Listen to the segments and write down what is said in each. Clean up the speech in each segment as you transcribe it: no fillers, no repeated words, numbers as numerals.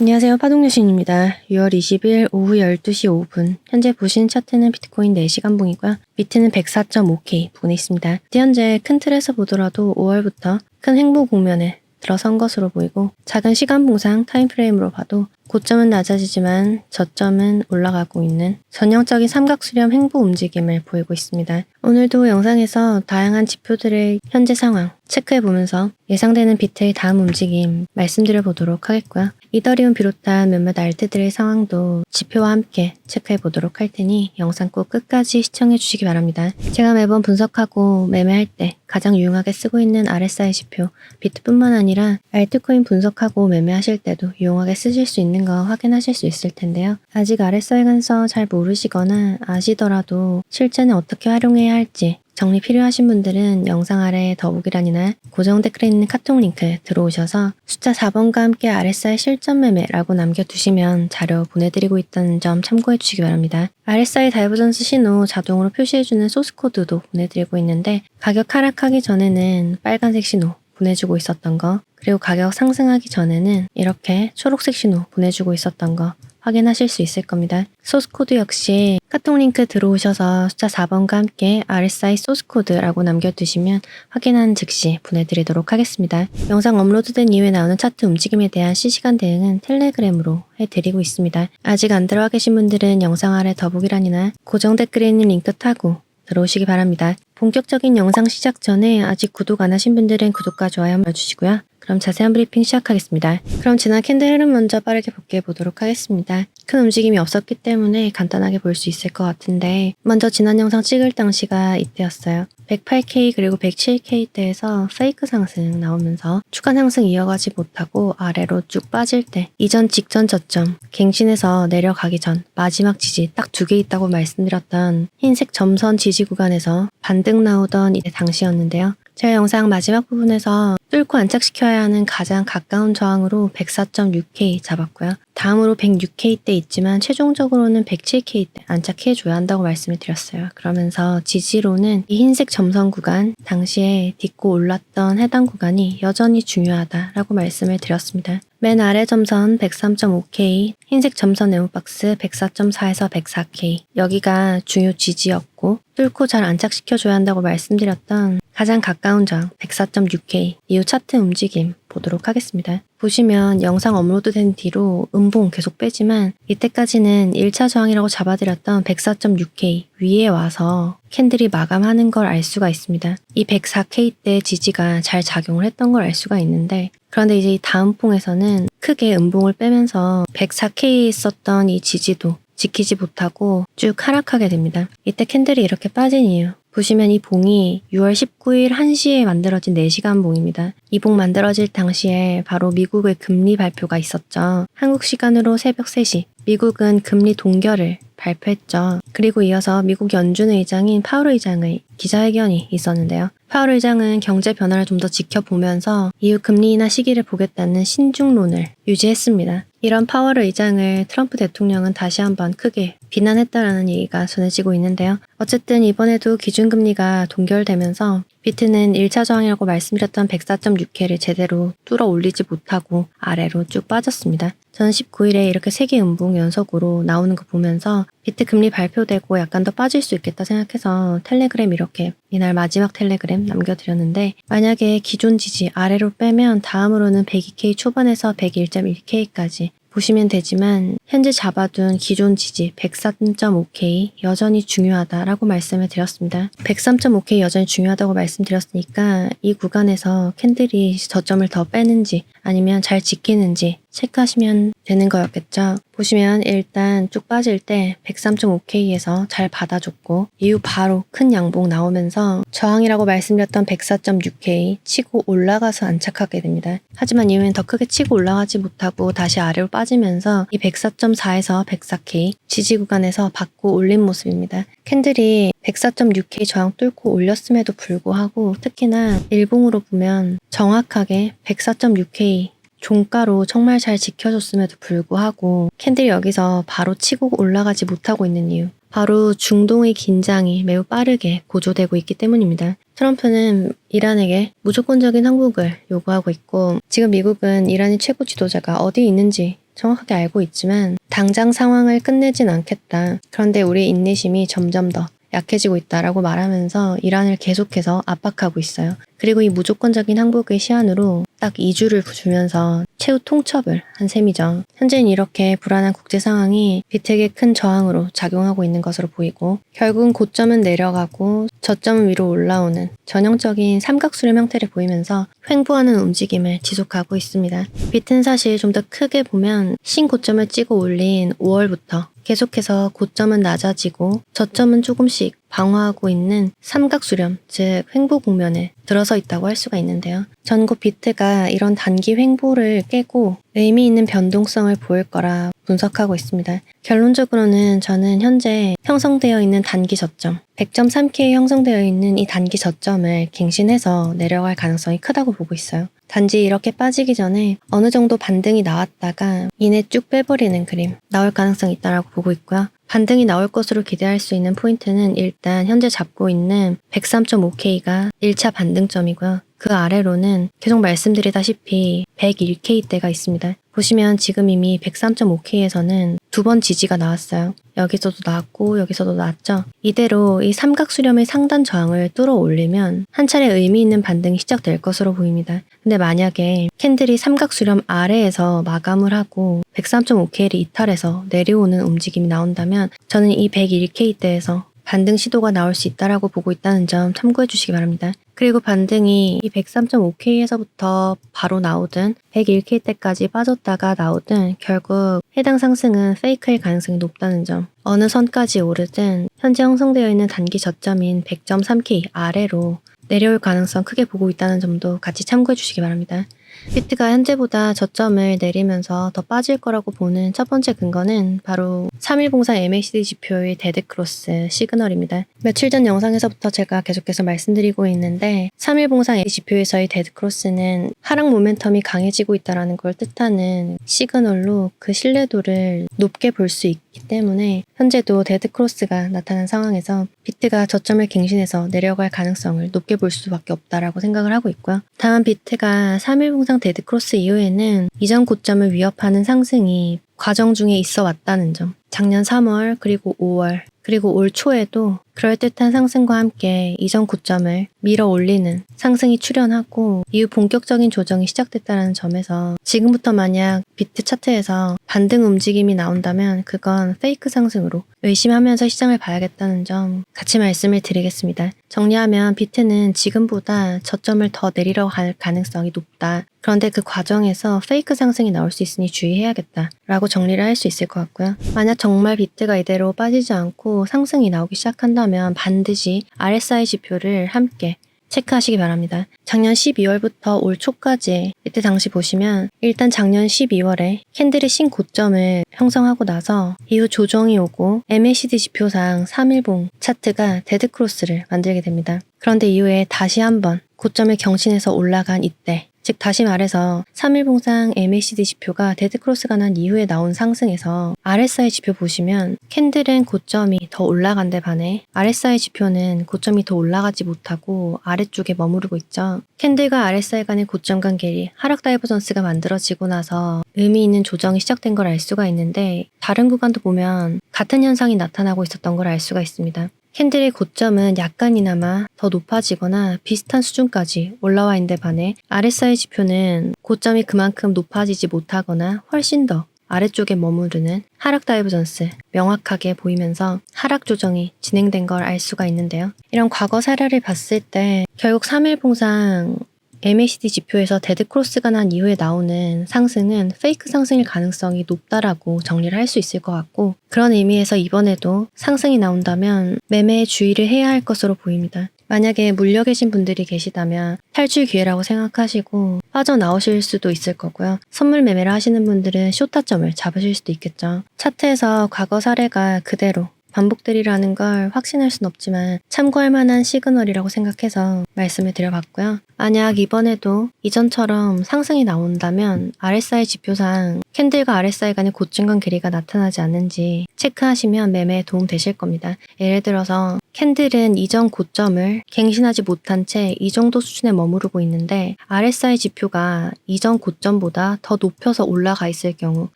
안녕하세요. 파동여신입니다. 6월 20일 오후 12시 5분 현재 보시는 차트는 비트코인 4시간 봉이고요. 비트는 104.5K 부근에 있습니다. 현재 큰 틀에서 보더라도 5월부터 큰 횡보 국면에 들어선 것으로 보이고 작은 시간 봉상 타임프레임으로 봐도 고점은 낮아지지만 저점은 올라가고 있는 전형적인 삼각수렴 횡보 움직임을 보이고 있습니다. 오늘도 영상에서 다양한 지표들의 현재 상황 체크해보면서 예상되는 비트의 다음 움직임 말씀드려 보도록 하겠고요. 이더리움 비롯한 몇몇 알트들의 상황도 지표와 함께 체크해보도록 할 테니 영상 꼭 끝까지 시청해주시기 바랍니다. 제가 매번 분석하고 매매할 때 가장 유용하게 쓰고 있는 RSI 지표 비트뿐만 아니라 알트코인 분석하고 매매하실 때도 유용하게 쓰실 수 있는 거 확인하실 수 있을 텐데요. 아직 RSI 간서 잘 모르시거나 아시더라도 실제는 어떻게 활용해야 할지 정리 필요하신 분들은 영상 아래 더보기란이나 고정 댓글에 있는 카톡 링크 들어오셔서 숫자 4번과 함께 RSI 실전 매매라고 남겨두시면 자료 보내드리고 있다는 점 참고해 주시기 바랍니다. RSI 다이버전스 신호 자동으로 표시해주는 소스코드도 보내드리고 있는데 가격 하락하기 전에는 빨간색 신호 보내주고 있었던 거, 그리고 가격 상승하기 전에는 이렇게 초록색 신호 보내주고 있었던 거 확인하실 수 있을 겁니다. 소스코드 역시 카톡 링크 들어오셔서 숫자 4번과 함께 RSI 소스코드라고 남겨두시면 확인하는 즉시 보내드리도록 하겠습니다. 영상 업로드된 이후에 나오는 차트 움직임에 대한 실시간 대응은 텔레그램으로 해드리고 있습니다. 아직 안 들어와 계신 분들은 영상 아래 더보기란이나 고정 댓글에 있는 링크 타고 들어오시기 바랍니다. 본격적인 영상 시작 전에 아직 구독 안 하신 분들은 구독과 좋아요 눌러주시고요. 그럼 자세한 브리핑 시작하겠습니다. 그럼 지난 캔들 흐름 먼저 빠르게 복귀해 보도록 하겠습니다. 큰 움직임이 없었기 때문에 간단하게 볼 수 있을 것 같은데 먼저 지난 영상 찍을 당시가 이때였어요. 108K 그리고 107K대에서 페이크 상승 나오면서 추가 상승 이어가지 못하고 아래로 쭉 빠질 때 이전 직전 저점 갱신해서 내려가기 전 마지막 지지 딱 2개 있다고 말씀드렸던 흰색 점선 지지 구간에서 반등 나오던 이때 당시였는데요. 제가 영상 마지막 부분에서 뚫고 안착시켜야 하는 가장 가까운 저항으로 104.6K 잡았고요. 다음으로 106K대 있지만 최종적으로는 107K대 안착해줘야 한다고 말씀을 드렸어요. 그러면서 지지로는 이 흰색 점선 구간, 당시에 딛고 올랐던 해당 구간이 여전히 중요하다라고 말씀을 드렸습니다. 맨 아래 점선 103.5K, 흰색 점선 네모박스 104.4에서 104K 여기가 중요 지지였고 뚫고 잘 안착시켜줘야 한다고 말씀드렸던 가장 가까운 저항 104.6K 이후 차트 움직임 보도록 하겠습니다. 보시면 영상 업로드된 뒤로 음봉 계속 빼지만 이때까지는 1차 저항이라고 잡아드렸던 104.6K 위에 와서 캔들이 마감하는 걸 알 수가 있습니다. 이 104K대 지지가 잘 작용을 했던 걸 알 수가 있는데 그런데 이제 이 다음 봉에서는 크게 음봉을 빼면서 104K에 있었던 이 지지도 지키지 못하고 쭉 하락하게 됩니다. 이때 캔들이 이렇게 빠진 이유 보시면 이 봉이 6월 19일 1시에 만들어진 4시간 봉입니다. 이 봉 만들어질 당시에 바로 미국의 금리 발표가 있었죠. 한국 시간으로 새벽 3시 미국은 금리 동결을 발표했죠. 그리고 이어서 미국 연준 의장인 파월 의장의 기자회견이 있었는데요. 파월 의장은 경제 변화를 좀 더 지켜보면서 이후 금리 인하 시기를 보겠다는 신중론을 유지했습니다. 이런 파월 의장을 트럼프 대통령은 다시 한번 크게 비난했다라는 얘기가 전해지고 있는데요. 어쨌든 이번에도 기준금리가 동결되면서 비트는 1차 저항이라고 말씀드렸던 104.6K를 제대로 뚫어 올리지 못하고 아래로 쭉 빠졌습니다. 저는 19일에 이렇게 3개 음봉 연속으로 나오는 거 보면서 비트 금리 발표되고 약간 더 빠질 수 있겠다 생각해서 텔레그램 이렇게 이날 마지막 텔레그램 남겨드렸는데 만약에 기존 지지 아래로 빼면 다음으로는 102K 초반에서 101.1K까지 보시면 되지만 현재 잡아둔 기존 지지 103.5K 여전히 중요하다라고 말씀을 드렸습니다. 103.5K 여전히 중요하다고 말씀드렸으니까 이 구간에서 캔들이 저점을 더 빼는지 아니면 잘 지키는지 체크하시면 되는 거였겠죠. 보시면 일단 쭉 빠질 때 103.5K에서 잘 받아줬고 이후 바로 큰 양봉 나오면서 저항이라고 말씀드렸던 104.6K 치고 올라가서 안착하게 됩니다. 하지만 이후엔 더 크게 치고 올라가지 못하고 다시 아래로 빠지면서 이 104.4에서 104K 지지 구간에서 받고 올린 모습입니다. 캔들이 104.6K 저항 뚫고 올렸음에도 불구하고 특히나 일봉으로 보면 정확하게 104.6K 종가로 정말 잘 지켜줬음에도 불구하고 캔들이 여기서 바로 치고 올라가지 못하고 있는 이유 바로 중동의 긴장이 매우 빠르게 고조되고 있기 때문입니다. 트럼프는 이란에게 무조건적인 항복을 요구하고 있고 지금 미국은 이란의 최고 지도자가 어디 있는지 정확하게 알고 있지만 당장 상황을 끝내진 않겠다. 그런데 우리의 인내심이 점점 더 약해지고 있다라고 말하면서 이란을 계속해서 압박하고 있어요. 그리고 이 무조건적인 항복의 시한으로 딱 2주를 주면서 최후 통첩을 한 셈이죠. 현재는 이렇게 불안한 국제 상황이 비트에게 큰 저항으로 작용하고 있는 것으로 보이고 결국은 고점은 내려가고 저점은 위로 올라오는 전형적인 삼각수렴 형태를 보이면서 횡보하는 움직임을 지속하고 있습니다. 비트는 사실 좀 더 크게 보면 신고점을 찍어 올린 5월부터 계속해서 고점은 낮아지고 저점은 조금씩 방어하고 있는 삼각수렴, 즉 횡보 국면에 들어서 있다고 할 수가 있는데요. 전국 비트가 이런 단기 횡보를 깨고 의미 있는 변동성을 보일 거라 분석하고 있습니다. 결론적으로는 저는 현재 형성되어 있는 단기 저점, 100.3K에 형성되어 있는 이 단기 저점을 갱신해서 내려갈 가능성이 크다고 보고 있어요. 단지 이렇게 빠지기 전에 어느 정도 반등이 나왔다가 이내 쭉 빼버리는 그림 나올 가능성이 있다고 보고 있고요. 반등이 나올 것으로 기대할 수 있는 포인트는 일단 현재 잡고 있는 103.5K가 1차 반등점이고요. 그 아래로는 계속 말씀드리다시피 101K대가 있습니다. 보시면 지금 이미 103.5K에서는 두 번 지지가 나왔어요. 여기서도 나왔고 여기서도 나왔죠. 이대로 이 삼각수렴의 상단 저항을 뚫어 올리면 한 차례 의미 있는 반등이 시작될 것으로 보입니다. 근데 만약에 캔들이 삼각수렴 아래에서 마감을 하고 103.5K를 이탈해서 내려오는 움직임이 나온다면 저는 이 101K대에서 반등 시도가 나올 수 있다라고 보고 있다는 점 참고해 주시기 바랍니다. 그리고 반등이 이 103.5K에서부터 바로 나오든 101K대까지 빠졌다가 나오든 결국 해당 상승은 페이크일 가능성이 높다는 점. 어느 선까지 오르든 현재 형성되어 있는 단기 저점인 100.3K 아래로 내려올 가능성 크게 보고 있다는 점도 같이 참고해 주시기 바랍니다. 비트가 현재보다 저점을 내리면서 더 빠질 거라고 보는 첫 번째 근거는 바로 3일봉상 MACD 지표의 데드크로스 시그널입니다. 며칠 전 영상에서부터 제가 계속해서 말씀드리고 있는데 3일봉상 지표에서의 데드크로스는 하락 모멘텀이 강해지고 있다는 걸 뜻하는 시그널로 그 신뢰도를 높게 볼 수 있기 때문에 현재도 데드크로스가 나타난 상황에서 비트가 저점을 갱신해서 내려갈 가능성을 높게 볼 수밖에 없다라고 생각을 하고 있고요. 다만 비트가 3일봉상 데드크로스 이후에는 이전 고점을 위협하는 상승이 과정 중에 있어 왔다는 점. 작년 3월 그리고 5월 그리고 올 초에도 그럴듯한 상승과 함께 이전 고점을 밀어 올리는 상승이 출현하고 이후 본격적인 조정이 시작됐다는 점에서 지금부터 만약 비트 차트에서 반등 움직임이 나온다면 그건 페이크 상승으로 의심하면서 시장을 봐야겠다는 점 같이 말씀을 드리겠습니다. 정리하면 비트는 지금보다 저점을 더 내리러 갈 가능성이 높다. 그런데 그 과정에서 페이크 상승이 나올 수 있으니 주의해야겠다 라고 정리를 할 수 있을 것 같고요. 만약 정말 비트가 이대로 빠지지 않고 상승이 나오기 시작한다면 반드시 RSI 지표를 함께 체크하시기 바랍니다. 작년 12월부터 올 초까지 이때 당시 보시면 일단 작년 12월에 캔들이 신고점을 형성하고 나서 이후 조정이 오고 MACD 지표상 3일봉 차트가 데드크로스를 만들게 됩니다. 그런데 이후에 다시 한번 고점을 경신해서 올라간 이때 즉 다시 말해서 3일봉상 MACD 지표가 데드크로스가 난 이후에 나온 상승에서 RSI 지표 보시면 캔들은 고점이 더 올라간데 반해 RSI 지표는 고점이 더 올라가지 못하고 아래쪽에 머무르고 있죠. 캔들과 RSI 간의 고점 관계리 하락 다이버전스가 만들어지고 나서 의미 있는 조정이 시작된 걸 알 수가 있는데 다른 구간도 보면 같은 현상이 나타나고 있었던 걸 알 수가 있습니다. 캔들의 고점은 약간이나마 더 높아지거나 비슷한 수준까지 올라와 있는데 반해 RSI 지표는 고점이 그만큼 높아지지 못하거나 훨씬 더 아래쪽에 머무르는 하락 다이버전스 명확하게 보이면서 하락 조정이 진행된 걸 알 수가 있는데요. 이런 과거 사례를 봤을 때 결국 3일봉상 MACD 지표에서 데드크로스가 난 이후에 나오는 상승은 페이크 상승일 가능성이 높다라고 정리를 할 수 있을 것 같고 그런 의미에서 이번에도 상승이 나온다면 매매에 주의를 해야 할 것으로 보입니다. 만약에 물려 계신 분들이 계시다면 탈출 기회라고 생각하시고 빠져나오실 수도 있을 거고요. 선물 매매를 하시는 분들은 숏타점을 잡으실 수도 있겠죠. 차트에서 과거 사례가 그대로 반복되리라는 걸 확신할 순 없지만 참고할 만한 시그널이라고 생각해서 말씀을 드려봤고요. 만약 이번에도 이전처럼 상승이 나온다면 RSI 지표상 캔들과 RSI 간의 고점간 괴리가 나타나지 않는지 체크하시면 매매에 도움 되실 겁니다. 예를 들어서 캔들은 이전 고점을 갱신하지 못한 채 이 정도 수준에 머무르고 있는데 RSI 지표가 이전 고점보다 더 높여서 올라가 있을 경우,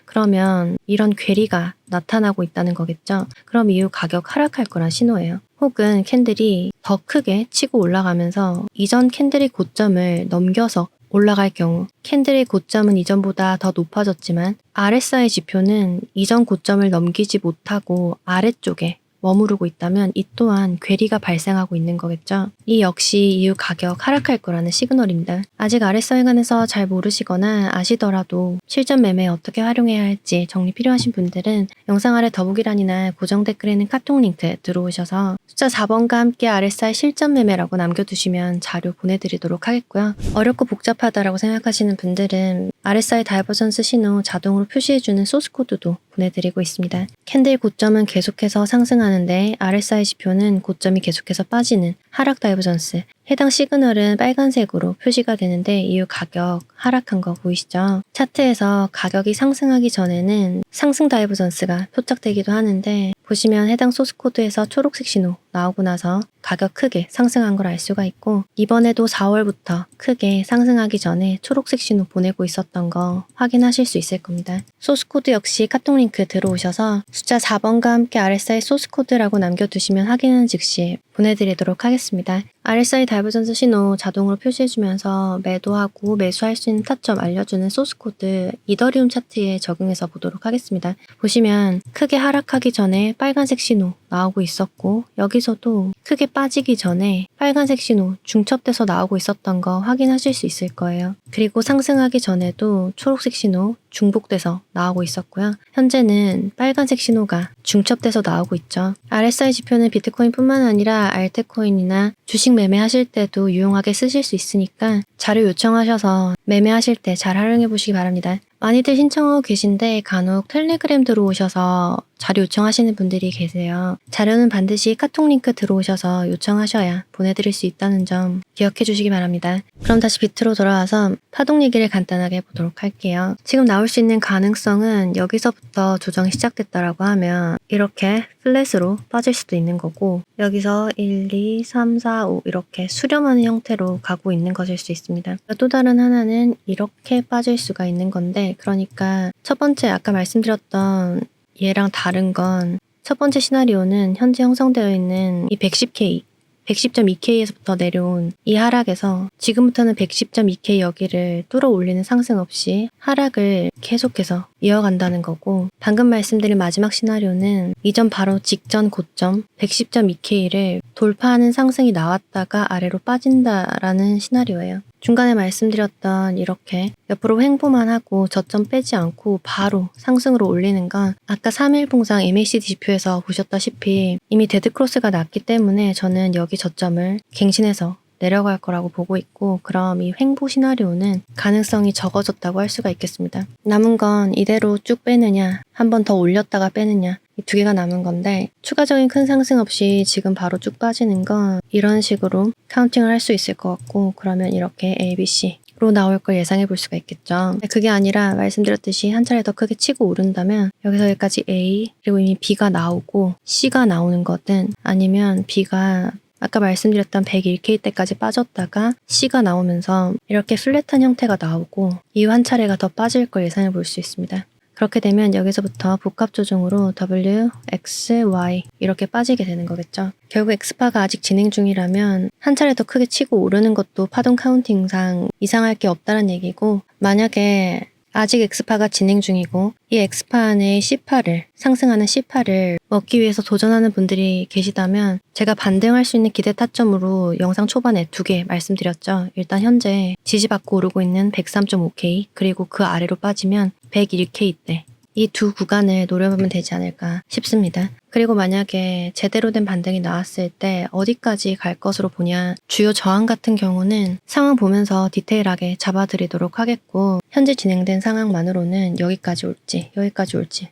그러면 이런 괴리가 나타나고 있다는 거겠죠. 그럼 이후 가격 하락할 거란 신호예요. 혹은 캔들이 더 크게 치고 올라가면서 이전 캔들의 고점을 넘겨서 올라갈 경우, 캔들의 고점은 이전보다 더 높아졌지만 RSI 지표는 이전 고점을 넘기지 못하고 아래쪽에 머무르고 있다면 이 또한 괴리가 발생하고 있는 거겠죠. 이 역시 이후 가격 하락할 거라는 시그널입니다. 아직 RSI에 관해서 잘 모르시거나 아시더라도 실전 매매에 어떻게 활용해야 할지 정리 필요하신 분들은 영상 아래 더보기란이나 고정 댓글에 있는 카톡 링크 들어오셔서 숫자 4번과 함께 RSI 실전 매매라고 남겨두시면 자료 보내드리도록 하겠고요. 어렵고 복잡하다라고 생각하시는 분들은 RSI 다이버전스 신호 자동으로 표시해주는 소스 코드도 보내드리고 있습니다. 캔들 고점은 계속해서 상승하는데 RSI 지표는 고점이 계속해서 빠지는 하락 다이버전스, 해당 시그널은 빨간색으로 표시가 되는데 이후 가격 하락한 거 보이시죠? 차트에서 가격이 상승하기 전에는 상승 다이버전스가 포착되기도 하는데 보시면 해당 소스 코드에서 초록색 신호 나오고 나서 가격 크게 상승한 걸 알 수가 있고, 이번에도 4월부터 크게 상승하기 전에 초록색 신호 보내고 있었던 거 확인하실 수 있을 겁니다. 소스 코드 역시 카톡 링크 들어오셔서 숫자 4번과 함께 RSI 소스 코드라고 남겨두시면 확인은 즉시 보내드리도록 하겠습니다. RSI 다이버전스 신호 자동으로 표시해주면서 매도하고 매수할 수 있는 타점 알려주는 소스 코드 이더리움 차트에 적용해서 보도록 하겠습니다. 보시면 크게 하락하기 전에 빨간색 신호 나오고 있었고, 여기서도 크게 빠지기 전에 빨간색 신호 중첩돼서 나오고 있었던 거 확인하실 수 있을 거예요. 그리고 상승하기 전에도 초록색 신호 중복돼서 나오고 있었고요. 현재는 빨간색 신호가 중첩돼서 나오고 있죠. RSI 지표는 비트코인뿐만 아니라 알트코인이나 주식 매매하실 때도 유용하게 쓰실 수 있으니까 자료 요청하셔서 매매하실 때 잘 활용해 보시기 바랍니다. 많이들 신청하고 계신데 간혹 텔레그램 들어오셔서 자료 요청하시는 분들이 계세요. 자료는 반드시 카톡 링크 들어오셔서 요청하셔야 보내드릴 수 있다는 점 기억해 주시기 바랍니다. 그럼 다시 비트로 돌아와서 파동 얘기를 간단하게 해보도록 할게요. 지금 나올 수 있는 가능성은 여기서부터 조정이 시작됐다라고 하면 이렇게 플랫으로 빠질 수도 있는 거고, 여기서 1, 2, 3, 4, 5 이렇게 수렴하는 형태로 가고 있는 것일 수 있습니다. 또 다른 하나는 이렇게 빠질 수가 있는 건데, 그러니까 첫 번째 아까 말씀드렸던 얘랑 다른 건, 첫 번째 시나리오는 현재 형성되어 있는 이 110K 110.2K에서부터 내려온 이 하락에서 지금부터는 110.2K 여기를 뚫어 올리는 상승 없이 하락을 계속해서 이어간다는 거고, 방금 말씀드린 마지막 시나리오는 이전 바로 직전 고점 110.2K를 돌파하는 상승이 나왔다가 아래로 빠진다라는 시나리오예요. 중간에 말씀드렸던 이렇게 옆으로 횡보만 하고 저점 빼지 않고 바로 상승으로 올리는 건 아까 3일 봉상 MACD 지표에서 보셨다시피 이미 데드크로스가 났기 때문에 저는 여기 저점을 갱신해서 내려갈 거라고 보고 있고, 그럼 이 횡보 시나리오는 가능성이 적어졌다고 할 수가 있겠습니다. 남은 건 이대로 쭉 빼느냐, 한 번 더 올렸다가 빼느냐, 이 두 개가 남은 건데, 추가적인 큰 상승 없이 지금 바로 쭉 빠지는 건 이런 식으로 카운팅을 할 수 있을 것 같고, 그러면 이렇게 ABC 로 나올 걸 예상해 볼 수가 있겠죠. 그게 아니라 말씀드렸듯이 한 차례 더 크게 치고 오른다면 여기서 여기까지 A, 그리고 이미 B가 나오고 C가 나오는 거든, 아니면 B가 아까 말씀드렸던 101K 때까지 빠졌다가 C가 나오면서 이렇게 플랫한 형태가 나오고 이후 한 차례가 더 빠질 걸 예상해 볼 수 있습니다. 그렇게 되면 여기서부터 복합 조정으로 W, X, Y 이렇게 빠지게 되는 거겠죠. 결국 X파가 아직 진행 중이라면 한 차례 더 크게 치고 오르는 것도 파동 카운팅상 이상할 게 없다는 얘기고, 만약에 아직 X파가 진행 중이고 이 X파 안에 C파를, 상승하는 C파를 얻기 위해서 도전하는 분들이 계시다면 제가 반등할 수 있는 기대 타점으로 영상 초반에 두 개 말씀드렸죠. 일단 현재 지지받고 오르고 있는 103.5K, 그리고 그 아래로 빠지면 101K 때 이 두 구간을 노려보면 되지 않을까 싶습니다. 그리고 만약에 제대로 된 반등이 나왔을 때 어디까지 갈 것으로 보냐, 주요 저항 같은 경우는 상황 보면서 디테일하게 잡아드리도록 하겠고, 현재 진행된 상황만으로는 여기까지 올지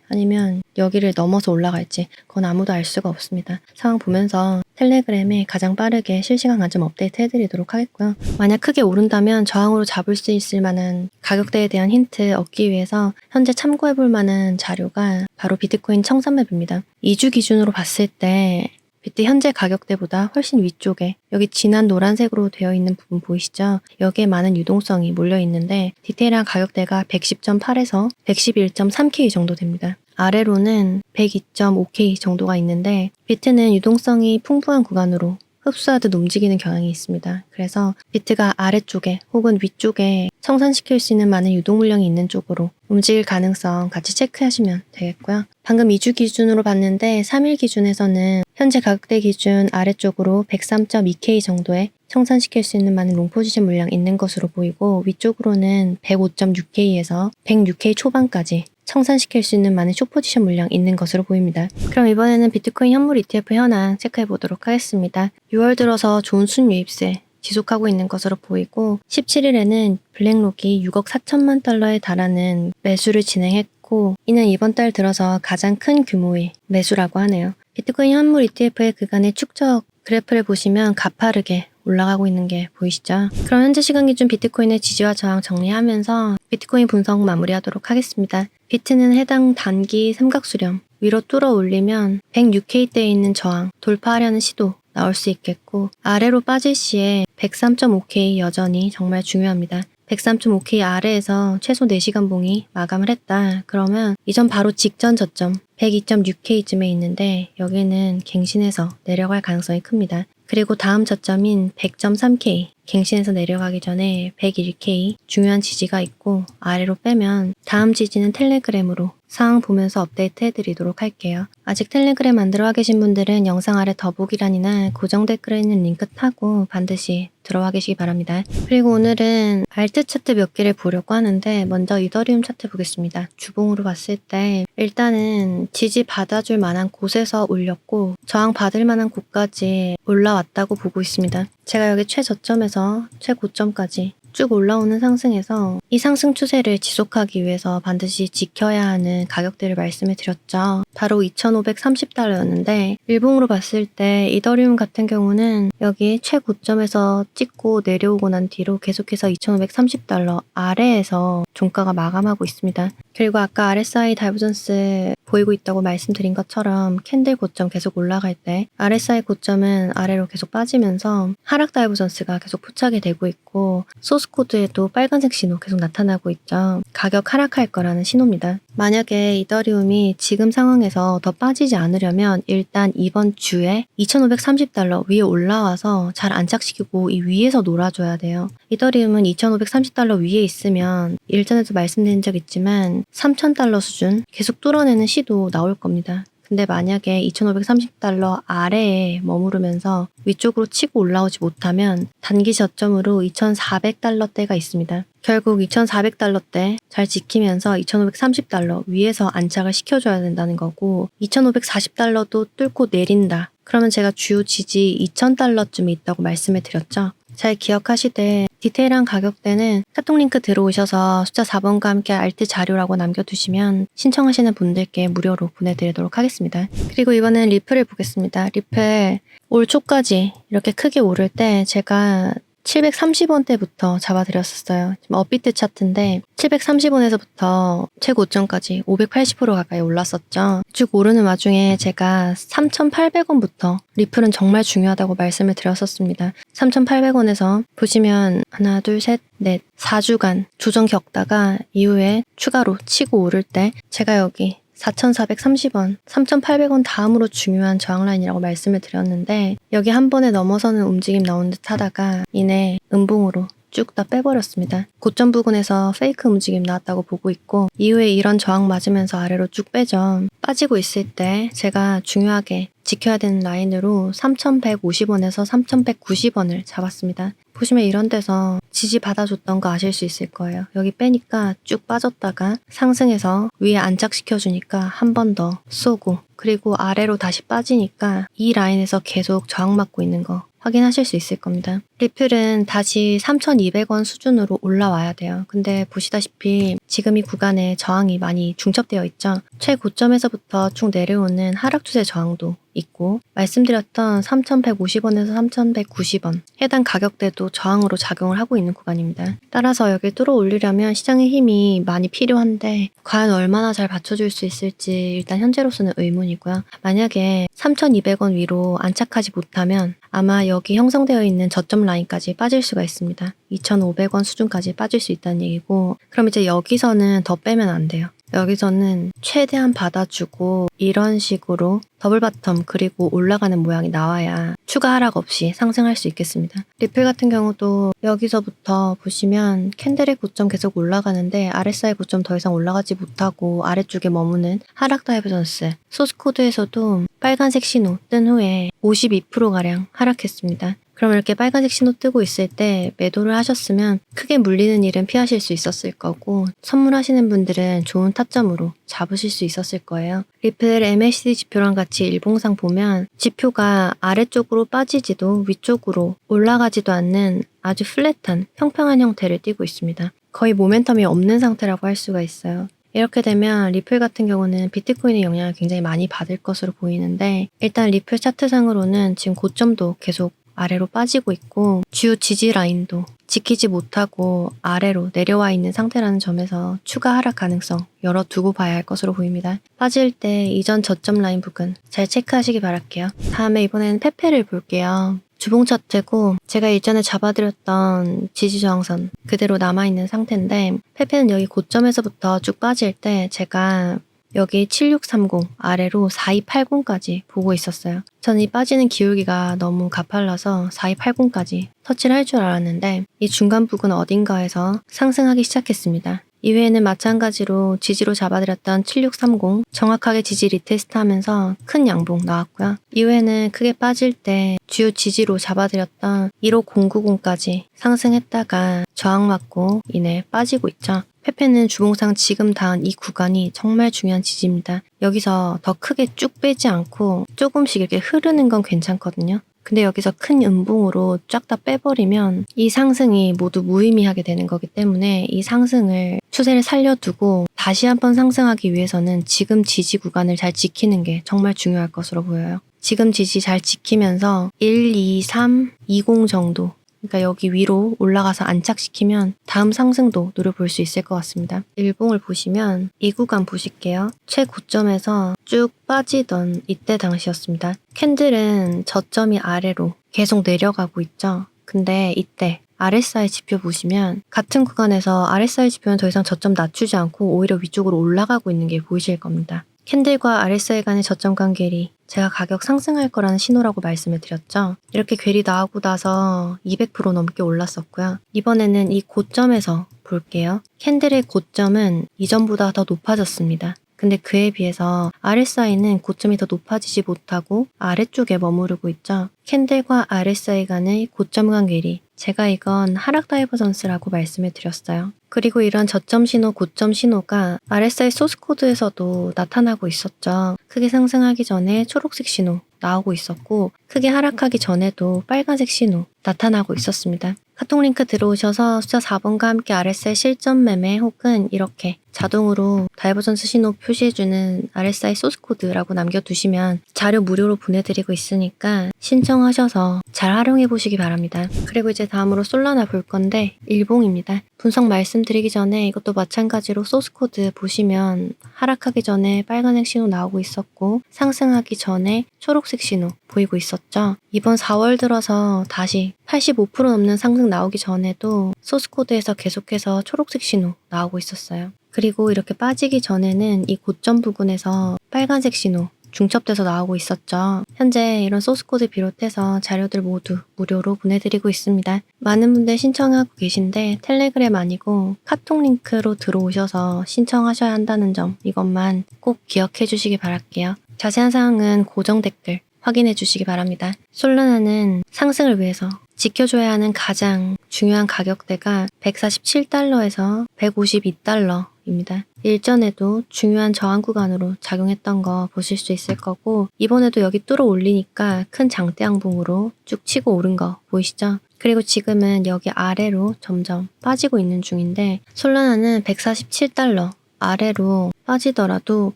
아니면 여기를 넘어서 올라갈지 그건 아무도 알 수가 없습니다. 상황 보면서 텔레그램에 가장 빠르게 실시간 관점 업데이트 해드리도록 하겠고요. 만약 크게 오른다면 저항으로 잡을 수 있을 만한 가격대에 대한 힌트 얻기 위해서 현재 참고해볼 만한 자료가 바로 비트코인 청산맵입니다. 2주 기준으로 봤을 때 비트 현재 가격대보다 훨씬 위쪽에 여기 진한 노란색으로 되어 있는 부분 보이시죠? 여기에 많은 유동성이 몰려 있는데 디테일한 가격대가 110.8에서 111.3K 정도 됩니다. 아래로는 102.5K 정도가 있는데 비트는 유동성이 풍부한 구간으로 흡수하듯 움직이는 경향이 있습니다. 그래서 비트가 아래쪽에 혹은 위쪽에 청산시킬 수 있는 많은 유동 물량이 있는 쪽으로 움직일 가능성 같이 체크하시면 되겠고요. 방금 2주 기준으로 봤는데 3일 기준에서는 현재 가격대 기준 아래쪽으로 103.2K 정도의 청산시킬 수 있는 많은 롱 포지션 물량 있는 것으로 보이고 위쪽으로는 105.6K에서 106K 초반까지 청산시킬 수 있는 많은 숏포지션 물량 있는 것으로 보입니다. 그럼 이번에는 비트코인 현물 ETF 현황 체크해 보도록 하겠습니다. 6월 들어서 좋은 순유입세 지속하고 있는 것으로 보이고 17일에는 블랙록이 6억 4천만 달러에 달하는 매수를 진행했고 이는 이번 달 들어서 가장 큰 규모의 매수라고 하네요. 비트코인 현물 ETF의 그간의 축적 그래프를 보시면 가파르게 올라가고 있는 게 보이시죠? 그럼 현재 시간 기준 비트코인의 지지와 저항 정리하면서 비트코인 분석 마무리하도록 하겠습니다. 비트는 해당 단기 삼각수렴 위로 뚫어 올리면 106K대에 있는 저항 돌파하려는 시도 나올 수 있겠고 아래로 빠질 시에 103.5K 여전히 정말 중요합니다. 103.5K 아래에서 최소 4시간 봉이 마감을 했다. 그러면 이전 바로 직전 저점 102.6K쯤에 있는데 여기는 갱신해서 내려갈 가능성이 큽니다. 그리고 다음 저점인 100.3K 갱신해서 내려가기 전에 101K 중요한 지지가 있고 아래로 빼면 다음 지지는 텔레그램으로 상황 보면서 업데이트 해드리도록 할게요. 아직 텔레그램 안 들어와 계신 분들은 영상 아래 더보기란이나 고정 댓글에 있는 링크 타고 반드시 들어와 계시기 바랍니다. 그리고 오늘은 알트 차트 몇 개를 보려고 하는데 먼저 이더리움 차트 보겠습니다. 주봉으로 봤을 때 일단은 지지 받아줄 만한 곳에서 올렸고 저항 받을 만한 곳까지 올라왔다고 보고 있습니다. 제가 여기 최저점에서 최고점까지 쭉 올라오는 상승에서 이 상승 추세를 지속하기 위해서 반드시 지켜야 하는 가격대를 말씀을 드렸죠. 바로 2,530달러였는데 일봉으로 봤을 때 이더리움 같은 경우는 여기 최고점에서 찍고 내려오고 난 뒤로 계속해서 2,530달러 아래에서 종가가 마감하고 있습니다. 그리고 아까 RSI 다이버전스 보이고 있다고 말씀드린 것처럼 캔들 고점 계속 올라갈 때 RSI 고점은 아래로 계속 빠지면서 하락 다이버전스가 계속 포착이 되고 있고 소스코드에도 빨간색 신호 계속 나타나고 있죠. 가격 하락할 거라는 신호입니다. 만약에 이더리움이 지금 상황에서 더 빠지지 않으려면 일단 이번 주에 2,530달러 위에 올라와서 잘 안착시키고 이 위에서 놀아줘야 돼요. 이더리움은 2,530달러 위에 있으면 일전에도 말씀드린 적 있지만 3,000달러 수준 계속 뚫어내는 시도 나올 겁니다. 근데 만약에 2,530달러 아래에 머무르면서 위쪽으로 치고 올라오지 못하면 단기 저점으로 2,400달러대가 있습니다. 결국 2,400달러대 잘 지키면서 2,530달러 위에서 안착을 시켜줘야 된다는 거고 2,540달러도 뚫고 내린다. 그러면 제가 주요 지지 2,000달러쯤에 있다고 말씀을 드렸죠. 잘 기억하시되 디테일한 가격대는 카톡 링크 들어오셔서 숫자 4번과 함께 알트 자료라고 남겨두시면 신청하시는 분들께 무료로 보내드리도록 하겠습니다. 그리고 이번엔 리플을 보겠습니다. 리플 올 초까지 이렇게 크게 오를 때 제가 730원대부터 잡아드렸었어요. 지금 업비트 차트인데 730원에서부터 최고점까지 580% 가까이 올랐었죠. 쭉 오르는 와중에 제가 3,800원부터 리플은 정말 중요하다고 말씀을 드렸었습니다. 3,800원에서 보시면 하나, 둘, 셋, 넷, 4주간 조정 겪다가 이후에 추가로 치고 오를 때 제가 여기 4,430원, 3,800원 다음으로 중요한 저항 라인이라고 말씀을 드렸는데 여기 한 번에 넘어서는 움직임 나온 듯 하다가 이내 음봉으로 쭉 다 빼버렸습니다. 고점 부근에서 페이크 움직임 나왔다고 보고 있고 이후에 이런 저항 맞으면서 아래로 쭉 빼죠. 빠지고 있을 때 제가 중요하게 지켜야 되는 라인으로 3,150원에서 3,190원을 잡았습니다. 보시면 이런 데서 지지 받아줬던 거 아실 수 있을 거예요. 여기 빼니까 쭉 빠졌다가 상승해서 위에 안착시켜주니까 한 번 더 쏘고 그리고 아래로 다시 빠지니까 이 라인에서 계속 저항 맞고 있는 거 확인하실 수 있을 겁니다. 리플은 다시 3,200원 수준으로 올라와야 돼요. 근데 보시다시피 지금 이 구간에 저항이 많이 중첩되어 있죠. 최고점에서부터 쭉 내려오는 하락 추세 저항도 있고 말씀드렸던 3,150원에서 3,190원 해당 가격대도 저항으로 작용을 하고 있는 구간입니다. 따라서 여기를 뚫어 올리려면 시장의 힘이 많이 필요한데 과연 얼마나 잘 받쳐줄 수 있을지 일단 현재로서는 의문이고요. 만약에 3,200원 위로 안착하지 못하면 아마 여기 형성되어 있는 저점 라인까지 빠질 수가 있습니다. 2,500원 수준까지 빠질 수 있다는 얘기고 그럼 이제 여기서는 더 빼면 안 돼요. 여기서는 최대한 받아주고 이런 식으로 더블 바텀 그리고 올라가는 모양이 나와야 추가 하락 없이 상승할 수 있겠습니다. 리플 같은 경우도 여기서부터 보시면 캔들의 고점 계속 올라가는데 RSI 고점 더 이상 올라가지 못하고 아래쪽에 머무는 하락 다이버전스 소스코드에서도 빨간색 신호 뜬 후에 52%가량 하락했습니다. 그럼 이렇게 빨간색 신호 뜨고 있을 때 매도를 하셨으면 크게 물리는 일은 피하실 수 있었을 거고 선물하시는 분들은 좋은 타점으로 잡으실 수 있었을 거예요. 리플 MACD 지표랑 같이 일봉상 보면 지표가 아래쪽으로 빠지지도 위쪽으로 올라가지도 않는 아주 플랫한 평평한 형태를 띠고 있습니다. 거의 모멘텀이 없는 상태라고 할 수가 있어요. 이렇게 되면 리플 같은 경우는 비트코인의 영향을 굉장히 많이 받을 것으로 보이는데 일단 리플 차트상으로는 지금 고점도 계속 아래로 빠지고 있고 주요 지지 라인도 지키지 못하고 아래로 내려와 있는 상태라는 점에서 추가 하락 가능성 열어두고 봐야 할 것으로 보입니다. 빠질 때 이전 저점 라인 부근 잘 체크하시기 바랄게요. 다음에 이번에는 페페를 볼게요. 주봉 차트고 제가 일전에 잡아드렸던 지지 저항선 그대로 남아있는 상태인데 페페는 여기 고점에서부터 쭉 빠질 때 제가 여기 7630 아래로 4280까지 보고 있었어요. 저는 이 빠지는 기울기가 너무 가팔라서 4280까지 터치를 할 줄 알았는데 이 중간 부근 어딘가에서 상승하기 시작했습니다. 이외에는 마찬가지로 지지로 잡아드렸던 7630 정확하게 지지 리테스트 하면서 큰 양봉 나왔고요. 이외에는 크게 빠질 때 주요 지지로 잡아드렸던 15090까지 상승했다가 저항 맞고 이내 빠지고 있죠. 페페는 주봉상 지금 닿은 이 구간이 정말 중요한 지지입니다. 여기서 더 크게 쭉 빼지 않고 조금씩 이렇게 흐르는 건 괜찮거든요. 근데 여기서 큰 음봉으로 쫙 다 빼버리면 이 상승이 모두 무의미하게 되는 거기 때문에 이 상승을 추세를 살려두고 다시 한번 상승하기 위해서는 지금 지지 구간을 잘 지키는 게 정말 중요할 것으로 보여요. 지금 지지 잘 지키면서 1, 2, 3, 20 정도 그러니까 여기 위로 올라가서 안착시키면 다음 상승도 노려볼 수 있을 것 같습니다. 일봉을 보시면 이 구간 보실게요. 최고점에서 쭉 빠지던 이때 당시였습니다. 캔들은 저점이 아래로 계속 내려가고 있죠. 근데 이때 RSI 지표 보시면 같은 구간에서 RSI 지표는 더 이상 저점 낮추지 않고 오히려 위쪽으로 올라가고 있는 게 보이실 겁니다. 캔들과 RSI 간의 저점 관계리 제가 가격 상승할 거라는 신호라고 말씀을 드렸죠. 이렇게 괴리 나오고 나서 200% 넘게 올랐었고요. 이번에는 이 고점에서 볼게요. 캔들의 고점은 이전보다 더 높아졌습니다. 근데 그에 비해서 RSI는 고점이 더 높아지지 못하고 아래쪽에 머무르고 있죠. 캔들과 RSI 간의 고점 간 괴리 제가 이건 하락 다이버전스라고 말씀을 드렸어요. 그리고 이런 저점 신호, 고점 신호가 RSI 소스 코드에서도 나타나고 있었죠. 크게 상승하기 전에 초록색 신호 나오고 있었고 크게 하락하기 전에도 빨간색 신호 나타나고 있었습니다. 카톡 링크 들어오셔서 숫자 4번과 함께 RSI 실전 매매 혹은 이렇게 자동으로 다이버전스 신호 표시해주는 RSI 소스 코드라고 남겨두시면 자료 무료로 보내드리고 있으니까 신청하셔서 잘 활용해 보시기 바랍니다. 그리고 이제 다음으로 솔라나 볼 건데 일봉입니다. 분석 말씀드리기 전에 이것도 마찬가지로 소스 코드 보시면 하락하기 전에 빨간색 신호 나오고 있었고 상승하기 전에 초록색 신호 보이고 있었죠. 이번 4월 들어서 다시 85% 넘는 상승 나오기 전에도 소스 코드에서 계속해서 초록색 신호 나오고 있었어요. 그리고 이렇게 빠지기 전에는 이 고점 부근에서 빨간색 신호 중첩돼서 나오고 있었죠. 현재 이런 소스코드 비롯해서 자료들 모두 무료로 보내드리고 있습니다. 많은 분들 신청하고 계신데 텔레그램 아니고 카톡 링크로 들어오셔서 신청하셔야 한다는 점 이것만 꼭 기억해 주시기 바랄게요. 자세한 사항은 고정 댓글 확인해 주시기 바랍니다. 솔라나는 상승을 위해서 지켜줘야 하는 가장 중요한 가격대가 147달러에서 152달러 구간입니다. 일전에도 중요한 저항 구간으로 작용했던 거 보실 수 있을 거고 이번에도 여기 뚫어 올리니까 큰 장대 양봉으로 쭉 치고 오른 거 보이시죠? 그리고 지금은 여기 아래로 점점 빠지고 있는 중인데 솔라나는 147달러 아래로 빠지더라도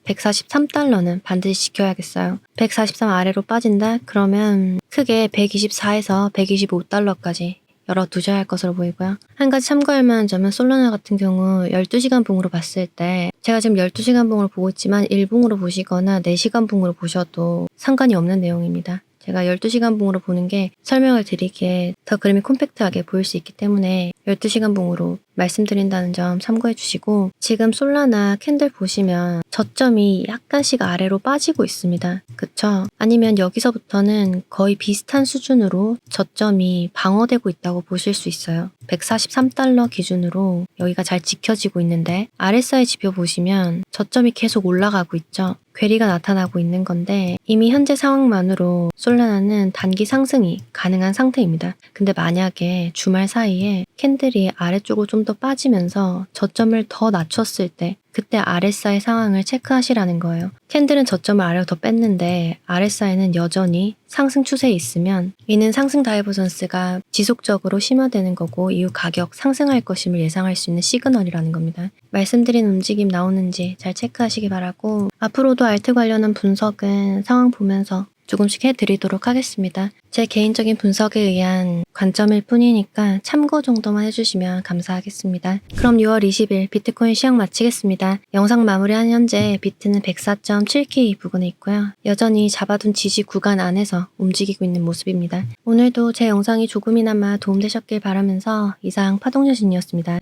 143달러는 반드시 지켜야겠어요. 143 아래로 빠진다? 그러면 크게 124에서 125달러까지 열어두셔야 할 것으로 보이고요. 한 가지 참고할 만한 점은 솔라나 같은 경우 12시간 봉으로 봤을 때 제가 지금 12시간 봉으로 보고 있지만 1봉으로 보시거나 4시간 봉으로 보셔도 상관이 없는 내용입니다. 제가 12시간 봉으로 보는 게 설명을 드리기에 더 그림이 콤팩트하게 보일 수 있기 때문에 12시간 봉으로 말씀드린다는 점 참고해 주시고 지금 솔라나 캔들 보시면 저점이 약간씩 아래로 빠지고 있습니다. 그쵸? 아니면 여기서부터는 거의 비슷한 수준으로 저점이 방어되고 있다고 보실 수 있어요. 143달러 기준으로 여기가 잘 지켜지고 있는데 RSI 지표 보시면 저점이 계속 올라가고 있죠. 괴리가 나타나고 있는 건데 이미 현재 상황만으로 솔라나는 단기 상승이 가능한 상태입니다. 근데 만약에 주말 사이에 캔들이 아래쪽으로 좀 더 빠지면서 저점을 더 낮췄을 때 그때 RSI 상황을 체크하시라는 거예요. 캔들은 저점을 아래로 더 뺐는데 RSI는 여전히 상승 추세에 있으면 이는 상승 다이버전스가 지속적으로 심화되는 거고 이후 가격 상승할 것임을 예상할 수 있는 시그널이라는 겁니다. 말씀드린 움직임 나오는지 잘 체크하시기 바라고 앞으로도 알트 관련한 분석은 상황 보면서 조금씩 해드리도록 하겠습니다. 제 개인적인 분석에 의한 관점일 뿐이니까 참고 정도만 해주시면 감사하겠습니다. 그럼 6월 20일 비트코인 시황 마치겠습니다. 영상 마무리한 현재 비트는 104.7K 부근에 있고요. 여전히 잡아둔 지지 구간 안에서 움직이고 있는 모습입니다. 오늘도 제 영상이 조금이나마 도움되셨길 바라면서 이상 파동여신이었습니다.